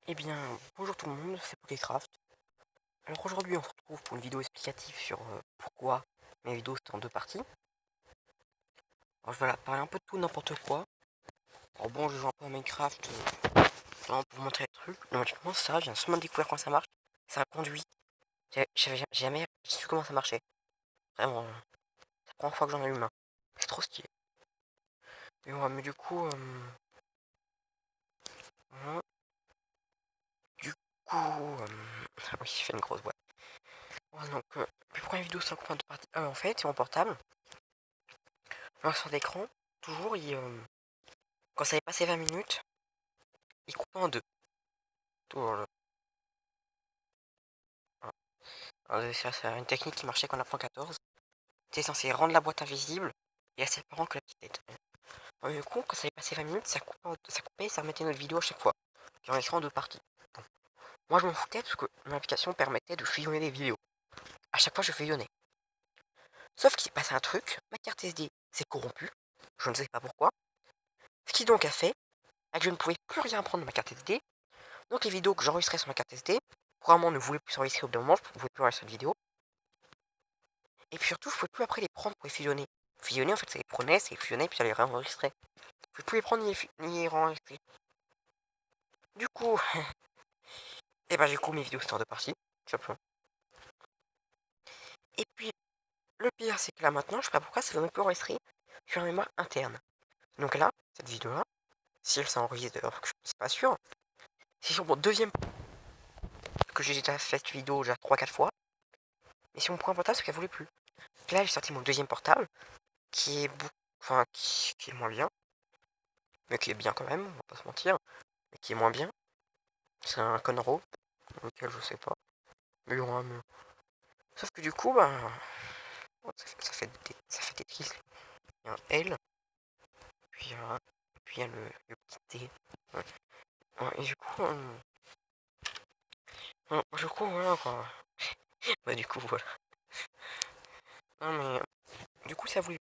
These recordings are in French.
Eh bien, bonjour tout le monde, c'est Pokécraft. Alors aujourd'hui, on se retrouve pour une vidéo explicative sur pourquoi mes vidéos sont en deux parties. Alors je vais parler un peu de tout, n'importe quoi. Alors bon, je joue un peu à Minecraft, vraiment pour vous montrer le truc. Logiquement, ça, j'ai seulement découvert comment ça marche. Ça conduit. J'avais jamais su comment ça marchait. Vraiment, c'est la première fois que j'en ai eu main. C'est trop stylé. Mais ouais, mais du coup, voilà. Du coup, oui, j'ai fait une grosse boîte. Voilà, donc, mes premières vidéos sont en deux parties. En fait, c'est mon portable. Alors sur l'écran, toujours, quand ça avait passé 20 minutes, il coupe en deux. Toujours le- voilà. Alors, ça, c'est une technique qui marchait quand on apprend 14. C'était censé rendre la boîte invisible et assez apparent que la petite tête. Alors, du coup, quand ça avait passé 20 minutes, ça coupait et ça remettait notre vidéo à chaque fois. Qui en écran en deux parties. Bon. Moi, je m'en foutais parce que mon application permettait de fusionner les vidéos. À chaque fois, je fusionnais. Sauf qu'il s'est passé un truc, ma carte SD s'est corrompue. Je ne sais pas pourquoi. Ce qui donc a fait que je ne pouvais plus rien prendre de ma carte SD. Donc les vidéos que j'enregistrais sur ma carte SD, probablement ne voulaient plus s'enregistrer au bout d'un moment, je ne pouvais plus enregistrer de vidéo. Et puis surtout, je ne pouvais plus après les prendre pour les fusionner. Fusionner, en fait, ça les prenait, ça les fusionnait, puis ça les réenregistrait. Je ne pouvais plus les prendre ni les réenregistrer. Du coup, et ben du coup, mes vidéos sont en deux parties, tout simplement. Et puis, le pire, c'est que là maintenant, je sais pas pourquoi, ça ne veut même plus enregistrer sur la mémoire interne. Donc là, cette vidéo-là, si elle s'enregistre d'ailleurs, je suis pas sûr, c'est sur mon deuxième que j'ai déjà fait cette vidéo déjà 3-4 fois. Mais sur mon point portable, c'est qu'elle voulait plus. Donc là, j'ai sorti mon deuxième portable, qui est qui est moins bien, mais qui est bien quand même, on va pas se mentir, mais qui est moins bien. C'est un Conro, lequel je sais pas. Mais bon, mais... Sauf que du coup, ça fait des tris. Il y a un L, puis il y a le petit T. Ouais. Ouais, et du coup, voilà quoi. Bah du coup, voilà. Non mais, du coup, ça voulait.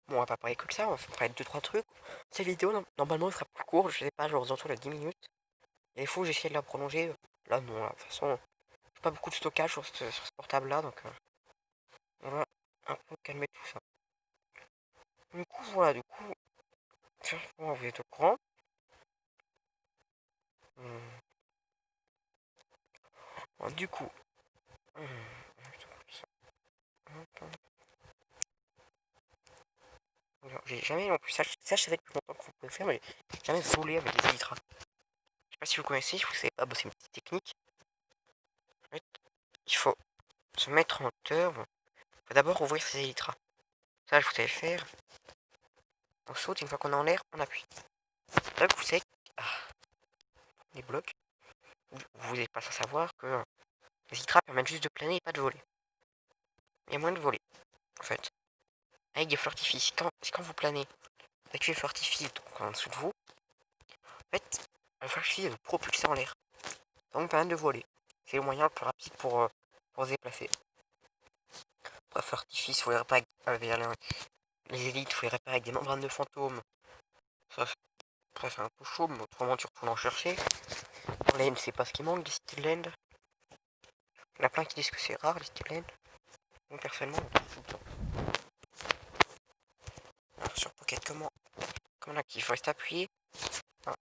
Bon, on va pas parler que de ça, on va parler de 2-3 trucs. Cette vidéo, normalement, elle sera plus courte, je sais pas, genre autour de 10 minutes. Et il faut que j'essaie de la prolonger. Là, non, là, de toute façon, j'ai pas beaucoup de stockage sur ce portable-là, donc on va un peu calmer tout ça. Du coup, voilà, du coup, vous êtes au courant. Du coup, j'ai jamais, en plus, ça je savais depuis longtemps que vous pouvez faire, mais j'ai jamais volé avec des Elytra. Je sais pas si vous connaissez, si vous savez pas, c'est une petite technique. En fait, il faut se mettre en hauteur. Il faut d'abord ouvrir ses Elytras. Ça, je vous savez faire. On saute, une fois qu'on est en l'air, on appuie. Là, vous savez, ah, les blocs, vous n'êtes pas sans savoir que les Elytras permettent juste de planer et pas de voler. Il y a moins de voler, en fait. Avec des fortifices. Quand vous planez, vous activez le fortifie donc en dessous de vous, en fait, le fortifie vous propulser en l'air. Ça vous permet de voler. C'est le moyen le plus rapide pour se déplacer. Bref, fortifice, il faut les réparer avec les élites, il faut les réparer avec des membranes de fantômes. Ça, c'est un peu chaud, mais autrement tu retournes en chercher. Dans les c'est pas ce qui manque, des Steel Land. Il y en a plein qui disent que c'est rare, les Steel Land. Moi, personnellement, on trouve tout le temps. Alors, sur Pocket, comment là, il faut rester appuyé. Ah,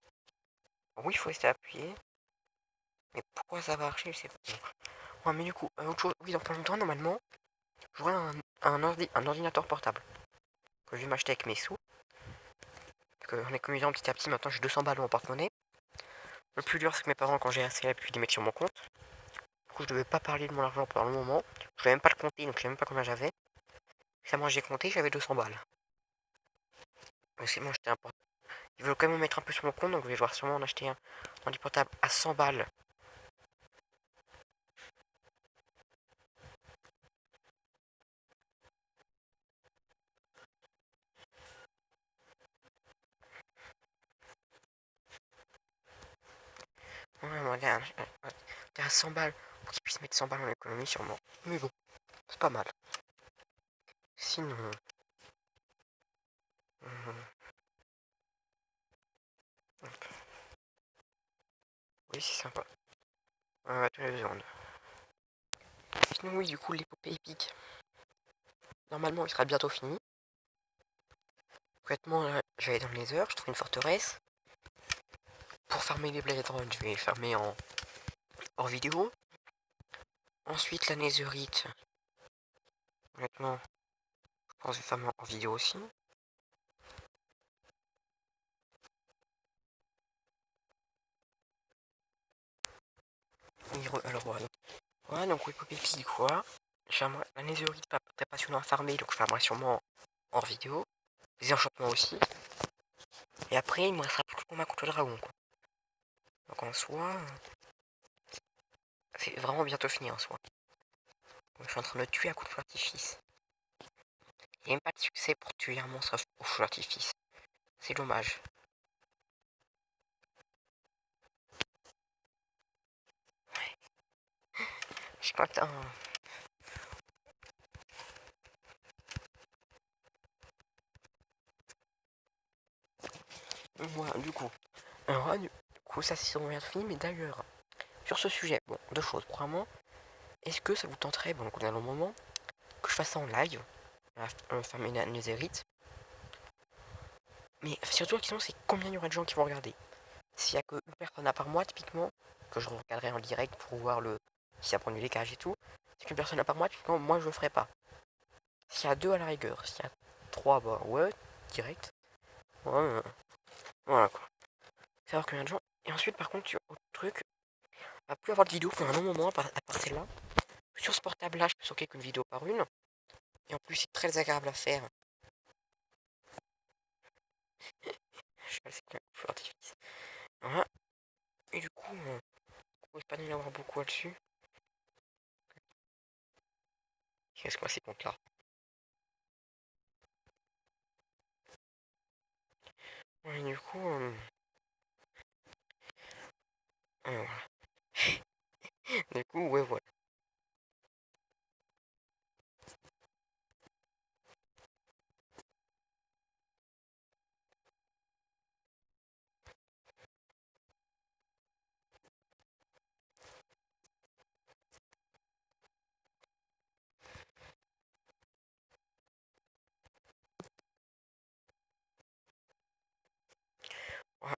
oui, il faut rester appuyé. Mais pourquoi ça va marcher, je sais pas. Ouais, mais du coup, autre chose, oui, dans pas longtemps, normalement, j'aurai un ordinateur portable que je vais m'acheter avec mes sous. En économisant petit à petit, maintenant j'ai 200 balles en porte-monnaie. Le plus dur, c'est que mes parents, quand j'ai assez là, puis les mettre sur mon compte. Du coup, je devais pas parler de mon argent pendant le moment. Je devais même pas le compter, donc je savais même pas combien j'avais. Ça, moi, j'ai compté, j'avais 200 balles. Mais c'est moi, j'étais un portable. Ils veulent quand même mettre un peu sur mon compte, donc je vais devoir sûrement en acheter un du portable à 100 balles. Ouais, moi, regarde, t'es à 100 balles. Pour qu'ils puissent mettre 100 balles en économie, sûrement. Mais bon, c'est pas mal. Sinon. Oui, c'est sympa. Tous les secondes. Sinon, oui, du coup, l'épopée épique. Normalement, il sera bientôt fini. Concrètement, là, je vais aller dans les heures, je trouve une forteresse. Pour farmer les Blade Runs, je vais les farmer en vidéo. Ensuite, la Netherite. Honnêtement, je pense que je vais farmer en vidéo aussi. Alors voilà. Voilà, donc l'épopée épique, quoi. La Netherite, pas très passionnant à farmer, donc je farmerai sûrement en vidéo. Les enchantements aussi. Et après, il me restera plus que le combat contre le dragon, quoi. Donc en soi, c'est vraiment bientôt fini en soi. Donc, je suis en train de me tuer à coups de feu d'artifice. Il n'y a même pas de succès pour tuer un monstre au feu d'artifice. C'est dommage. Je suis content. Voilà, du coup. Alors, du coup, ça c'est bien fini, mais d'ailleurs, sur ce sujet, bon, deux choses. Premièrement, est-ce que ça vous tenterait, bon, on a le moment, que je fasse ça en live, farmer une netherite. Mais surtout, la question, c'est combien il y aura de gens qui vont regarder. S'il y a qu'une personne à part moi, typiquement, que je regarderai en direct pour voir si ça prend du lécage et tout, c'est qu'une personne à part moi, typiquement, moi je le ferai pas. S'il y a deux à la rigueur, s'il y a trois, bah ouais, direct. Ouais, voilà quoi. Savoir combien de gens. Et ensuite, par contre, autre truc, on va plus avoir de vidéo pour un long moment à part celle-là. Sur ce portable-là, je peux stocker qu'une vidéo par une. Et en plus, c'est très agréable à faire. Je sais pas, c'est un feu d'artifice. Voilà. Et du coup, on ne pas y avoir beaucoup là-dessus. Qu'est-ce que ces comptes-là? Ouais, du coup, voilà. Du coup, ouais, voilà.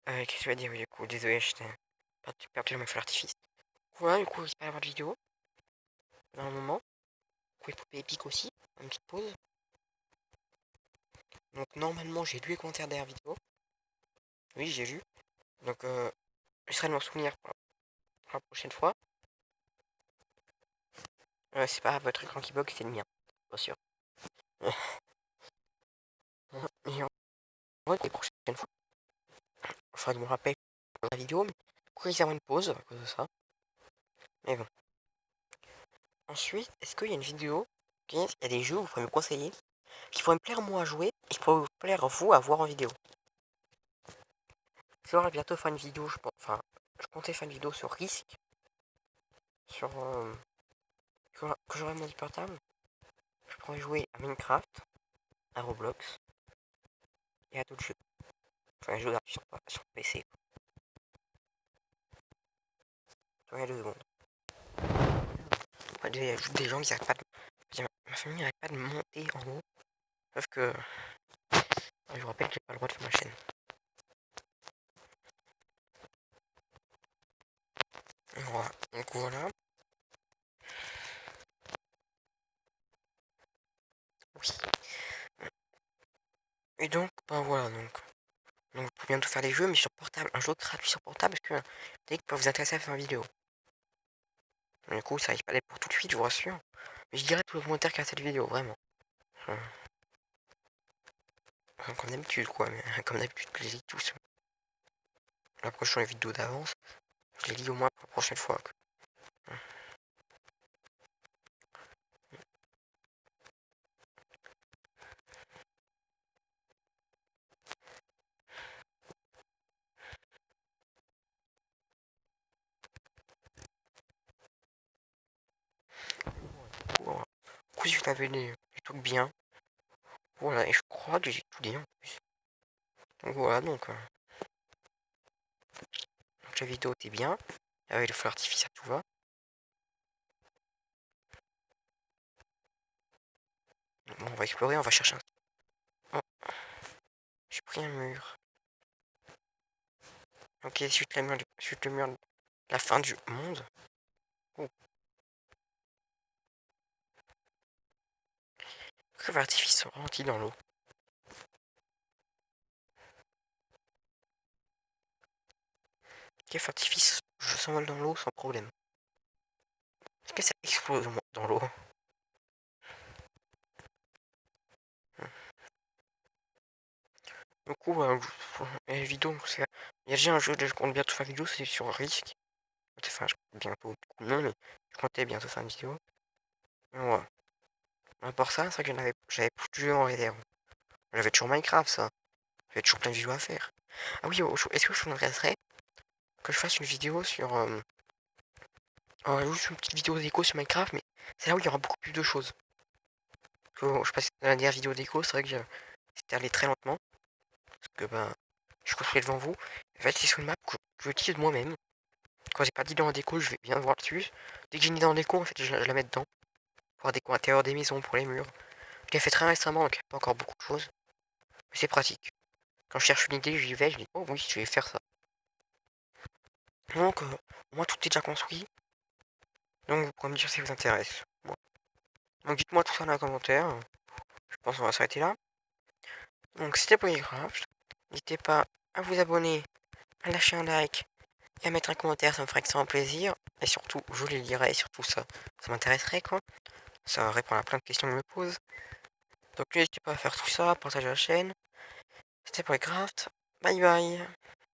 Ouais, qu'est-ce que je vais dire, oui, du coup, désolé, j'étais perdu mon feu d'artifice. Voilà, du coup, il pas avoir de vidéo. Dans un moment. Du coup, épopée épique aussi. Une petite pause. Donc, normalement, j'ai lu les commentaires derrière la vidéo. Oui, j'ai lu. Donc, j'essaierai de m'en souvenir pour la prochaine fois. C'est pas votre écran qui bug, c'est le mien. Bien sûr. Et en vrai, les prochaines fois, il faudra que je me rappelle pour la vidéo, mais du coup, il y aura une pause à cause de ça. Mais bon. Ensuite, est-ce qu'il y a une vidéo, il y a des jeux où vous pourriez me conseiller, qui pourraient me plaire moi à jouer, et qui pourraient vous plaire vous à voir en vidéo? Je vais bientôt faire une vidéo, je pense. Enfin, je comptais faire une vidéo sur Risk, sur que j'aurai mon portable. Je pourrais jouer à Minecraft, à Roblox et à d'autres jeux. Enfin, jeux gratuits sur PC. Il y a 2 secondes. Ouais, il y a juste des gens qui n'arrêtent pas de. Ma famille n'arrête pas de monter en haut. Sauf que. Je vous rappelle que j'ai pas le droit de faire ma chaîne. Voilà. Donc voilà. Oui. Et donc, bah voilà, donc vous pouvez bientôt faire des jeux, mais sur portable, un jeu gratuit sur portable, parce que dès que peut vous intéresser à faire une vidéo. Du coup, ça risque pas d'être pour tout de suite, je vous rassure. Mais je dirais tous les commentaires qu'il y a cette vidéo, vraiment. Euh, Comme d'habitude, quoi, mais comme d'habitude, je les lis tous. La prochaine vidéo d'avance, je les lis au moins pour la prochaine fois. Quoi. Voilà. Du coup, si vous avez des trucs bien, voilà, et je crois que j'ai tout dit en plus. Donc voilà, donc la vidéo était bien. avec le feu d'artifice à tout va. Bon, on va explorer, on va chercher un... Oh, j'ai pris un mur. Ok, suite le mur, la fin du monde. Oh. Pourquoi les feux d'artifice sont ralentis dans l'eau? Les feux d'artifice, je s'envole dans l'eau sans problème. Est-ce que ça explose dans l'eau? Du coup, les vidéos, il y a déjà un jeu, je compte bientôt faire une vidéo, c'est sur Risk. Enfin, bientôt, du coup, non, mais je comptais bientôt faire une vidéo. Ouais. À part ça, c'est vrai que j'avais plus de jeux en réserve. J'avais toujours Minecraft, ça. J'avais toujours plein de vidéos à faire. Ah oui, est-ce que je vous intéresserais que je fasse une vidéo sur... juste une petite vidéo d'écho sur Minecraft, mais c'est là où il y aura beaucoup plus de choses. Je sais pas si dans la dernière vidéo d'écho, c'est vrai que c'était allé très lentement. Parce que ben, je construis devant vous. En fait, c'est sur une map que j'utilise moi-même. Quand j'ai pas d'idée en déco, je vais bien voir dessus. Dès que j'ai une idée en déco, en fait, je la mets dedans. Pour la déco intérieure des maisons, pour les murs. Je l'ai fait très récemment, donc il n'y a pas encore beaucoup de choses. Mais c'est pratique. Quand je cherche une idée, j'y vais, je dis, oh oui, je vais faire ça. Donc, au moins tout est déjà construit. Donc, vous pourrez me dire si ça vous intéresse. Bon. Donc, dites-moi tout ça dans les commentaires. Je pense qu'on va s'arrêter là. Donc, c'était Polycraft. N'hésitez pas à vous abonner, à lâcher un like et à mettre un commentaire, ça me ferait extrêmement plaisir. Et surtout, je les lirai, et surtout ça m'intéresserait, quoi. Ça répond à plein de questions que je me pose. Donc, n'hésitez pas à faire tout ça, partager la chaîne. C'était Polycraft. Bye bye.